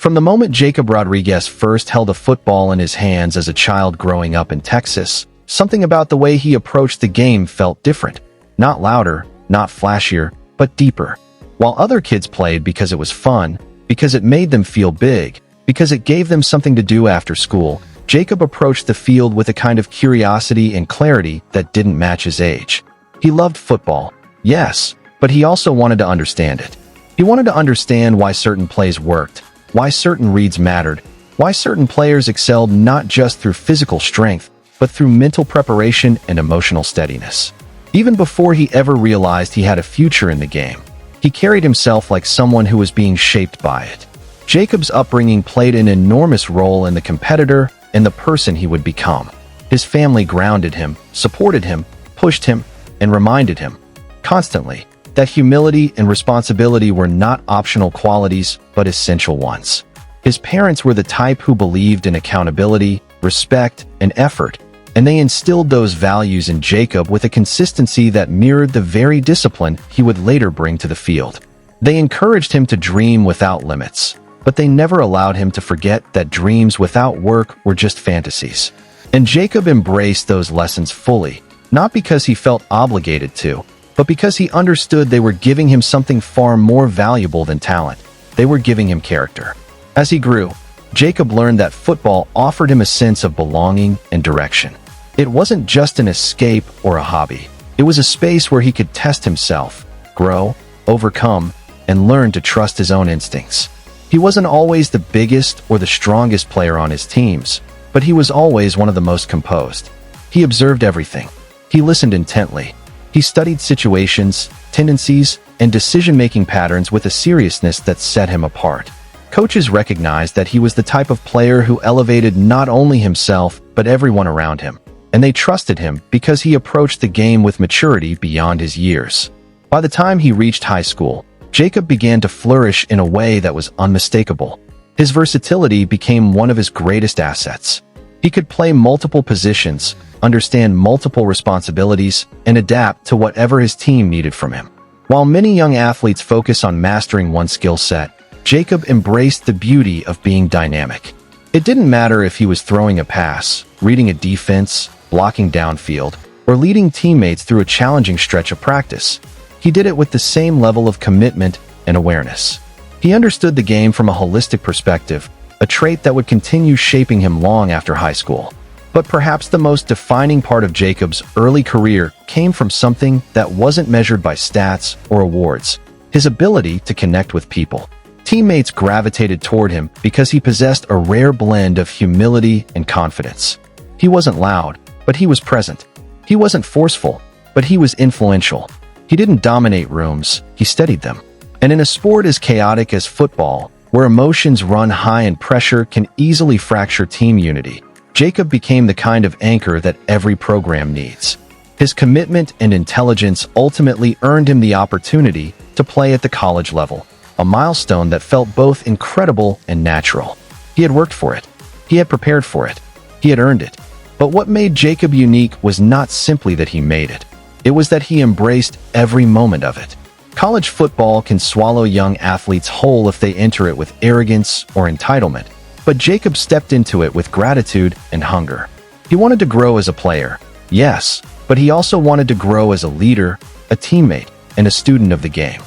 From the moment Jacob Rodriguez first held a football in his hands as a child growing up in Texas, something about the way he approached the game felt different. Not louder, not flashier, but deeper. While other kids played because it was fun, because it made them feel big, because it gave them something to do after school, Jacob approached the field with a kind of curiosity and clarity that didn't match his age. He loved football, yes, but he also wanted to understand it. He wanted to understand why certain plays worked, why certain reads mattered, why certain players excelled not just through physical strength, but through mental preparation and emotional steadiness. Even before he ever realized he had a future in the game, he carried himself like someone who was being shaped by it. Jacob's upbringing played an enormous role in the competitor and the person he would become. His family grounded him, supported him, pushed him, and reminded him, constantly, that humility and responsibility were not optional qualities, but essential ones. His parents were the type who believed in accountability, respect, and effort, and they instilled those values in Jacob with a consistency that mirrored the very discipline he would later bring to the field. They encouraged him to dream without limits, but they never allowed him to forget that dreams without work were just fantasies. And Jacob embraced those lessons fully, not because he felt obligated to, but because he understood they were giving him something far more valuable than talent. They were giving him character. As he grew, Jacob learned that football offered him a sense of belonging and direction. It wasn't just an escape or a hobby. It was a space where he could test himself, grow, overcome, and learn to trust his own instincts. He wasn't always the biggest or the strongest player on his teams, but he was always one of the most composed. He observed everything. He listened intently. He studied situations, tendencies, and decision-making patterns with a seriousness that set him apart. Coaches recognized that he was the type of player who elevated not only himself, but everyone around him. And they trusted him because he approached the game with maturity beyond his years. By the time he reached high school, Jacob began to flourish in a way that was unmistakable. His versatility became one of his greatest assets. He could play multiple positions, understand multiple responsibilities, and adapt to whatever his team needed from him. While many young athletes focus on mastering one skill set, Jacob embraced the beauty of being dynamic. It didn't matter if he was throwing a pass, reading a defense, blocking downfield, or leading teammates through a challenging stretch of practice. He did it with the same level of commitment and awareness. He understood the game from a holistic perspective, a trait that would continue shaping him long after high school. But perhaps the most defining part of Jacob's early career came from something that wasn't measured by stats or awards: his ability to connect with people. Teammates gravitated toward him because he possessed a rare blend of humility and confidence. He wasn't loud, but he was present. He wasn't forceful, but he was influential. He didn't dominate rooms, he steadied them. And in a sport as chaotic as football, where emotions run high and pressure can easily fracture team unity, Jacob became the kind of anchor that every program needs. His commitment and intelligence ultimately earned him the opportunity to play at the college level, a milestone that felt both incredible and natural. He had worked for it. He had prepared for it. He had earned it. But what made Jacob unique was not simply that he made it. It was that he embraced every moment of it. College football can swallow young athletes whole if they enter it with arrogance or entitlement, but Jacob stepped into it with gratitude and hunger. He wanted to grow as a player, yes, but he also wanted to grow as a leader, a teammate, and a student of the game.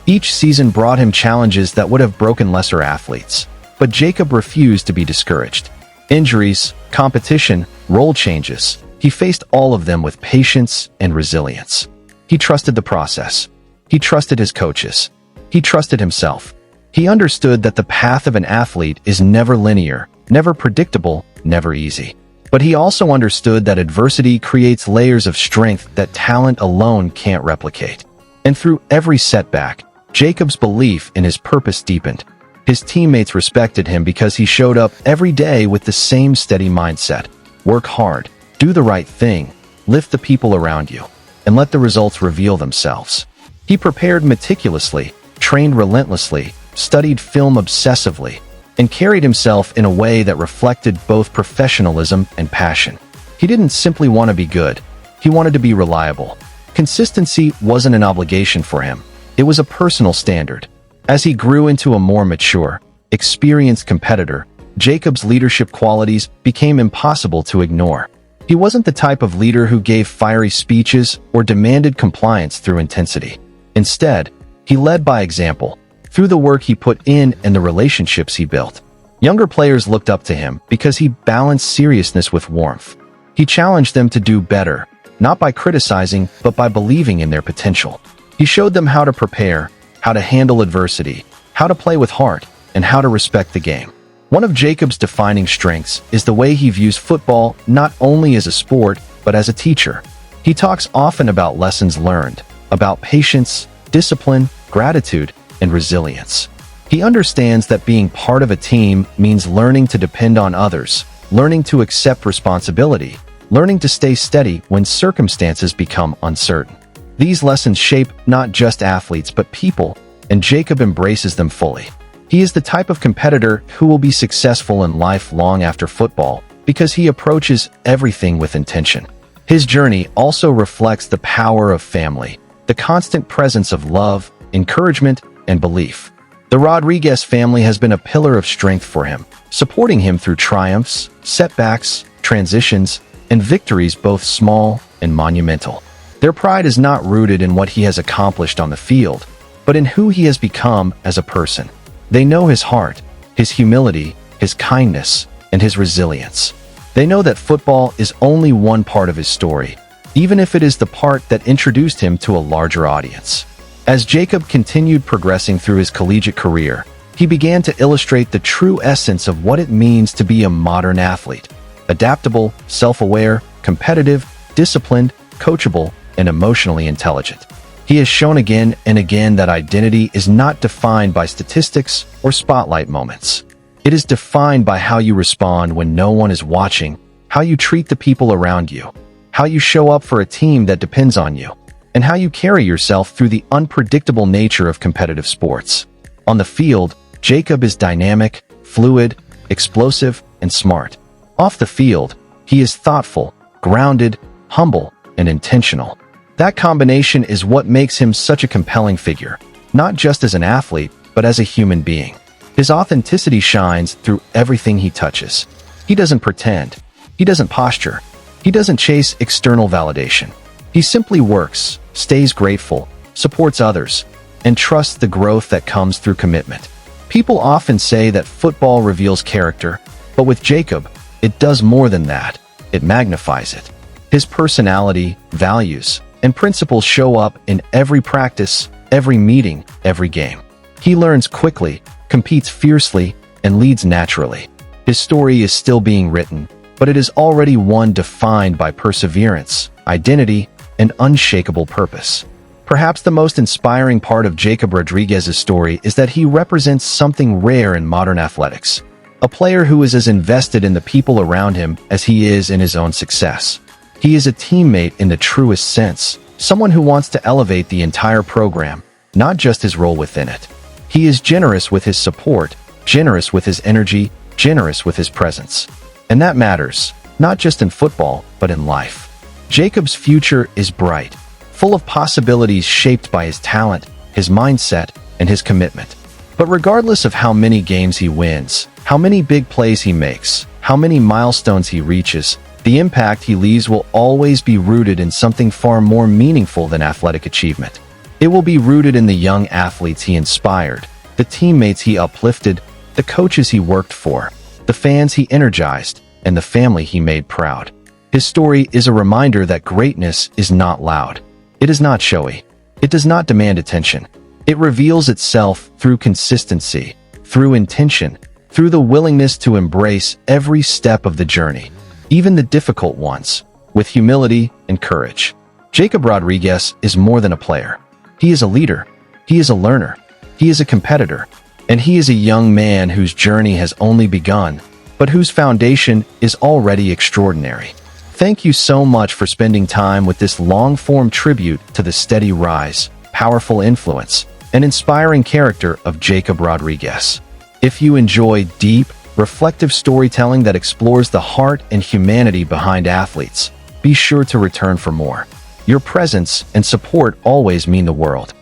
Each season brought him challenges that would have broken lesser athletes, but Jacob refused to be discouraged. Injuries, competition, role changes, he faced all of them with patience and resilience. He trusted the process. He trusted his coaches. He trusted himself. He understood that the path of an athlete is never linear, never predictable, never easy. But he also understood that adversity creates layers of strength that talent alone can't replicate. And through every setback, Jacob's belief in his purpose deepened. His teammates respected him because he showed up every day with the same steady mindset. Work hard, do the right thing, lift the people around you, and let the results reveal themselves. He prepared meticulously, trained relentlessly, studied film obsessively, and carried himself in a way that reflected both professionalism and passion. He didn't simply want to be good. He wanted to be reliable. Consistency wasn't an obligation for him. It was a personal standard. As he grew into a more mature, experienced competitor, Jacob's leadership qualities became impossible to ignore. He wasn't the type of leader who gave fiery speeches or demanded compliance through intensity. Instead, he led by example, through the work he put in and the relationships he built. Younger players looked up to him because he balanced seriousness with warmth. He challenged them to do better, not by criticizing, but by believing in their potential. He showed them how to prepare, how to handle adversity, how to play with heart, and how to respect the game. One of Jacob's defining strengths is the way he views football not only as a sport, but as a teacher. He talks often about lessons learned, about patience, discipline, gratitude, and resilience. He understands that being part of a team means learning to depend on others, learning to accept responsibility, learning to stay steady when circumstances become uncertain. These lessons shape not just athletes but people, and Jacob embraces them fully. He is the type of competitor who will be successful in life long after football because he approaches everything with intention. His journey also reflects the power of family, the constant presence of love, encouragement, and belief. The Rodriguez family has been a pillar of strength for him, supporting him through triumphs, setbacks, transitions, and victories both small and monumental. Their pride is not rooted in what he has accomplished on the field, but in who he has become as a person. They know his heart, his humility, his kindness, and his resilience. They know that football is only one part of his story, even if it is the part that introduced him to a larger audience. As Jacob continued progressing through his collegiate career, he began to illustrate the true essence of what it means to be a modern athlete: adaptable, self-aware, competitive, disciplined, coachable, and emotionally intelligent. He has shown again and again that identity is not defined by statistics or spotlight moments. It is defined by how you respond when no one is watching, how you treat the people around you, how you show up for a team that depends on you, and how you carry yourself through the unpredictable nature of competitive sports. On the field, Jacob is dynamic, fluid, explosive, and smart. Off the field, he is thoughtful, grounded, humble, and intentional. That combination is what makes him such a compelling figure, not just as an athlete, but as a human being. His authenticity shines through everything he touches. He doesn't pretend. He doesn't posture. He doesn't chase external validation. He simply works, stays grateful, supports others, and trusts the growth that comes through commitment. People often say that football reveals character, but with Jacob, it does more than that. It magnifies it. His personality, values, and principles show up in every practice, every meeting, every game. He learns quickly, competes fiercely, and leads naturally. His story is still being written, but it is already one defined by perseverance, identity, and unshakable purpose. Perhaps the most inspiring part of Jacob Rodriguez's story is that he represents something rare in modern athletics: a player who is as invested in the people around him as he is in his own success. He is a teammate in the truest sense, someone who wants to elevate the entire program, not just his role within it. He is generous with his support, generous with his energy, generous with his presence. And that matters, not just in football, but in life. Jacob's future is bright, full of possibilities shaped by his talent, his mindset, and his commitment. But regardless of how many games he wins, how many big plays he makes, how many milestones he reaches, the impact he leaves will always be rooted in something far more meaningful than athletic achievement. It will be rooted in the young athletes he inspired, the teammates he uplifted, the coaches he worked for, the fans he energized, and the family he made proud. His story is a reminder that greatness is not loud. It is not showy. It does not demand attention. It reveals itself through consistency, through intention, through the willingness to embrace every step of the journey, even the difficult ones, with humility and courage. Jacob Rodriguez is more than a player. He is a leader. He is a learner. He is a competitor. And he is a young man whose journey has only begun, but whose foundation is already extraordinary. Thank you so much for spending time with this long-form tribute to the steady rise, powerful influence, and inspiring character of Jacob Rodriguez. If you enjoy deep, reflective storytelling that explores the heart and humanity behind athletes, be sure to return for more. Your presence and support always mean the world.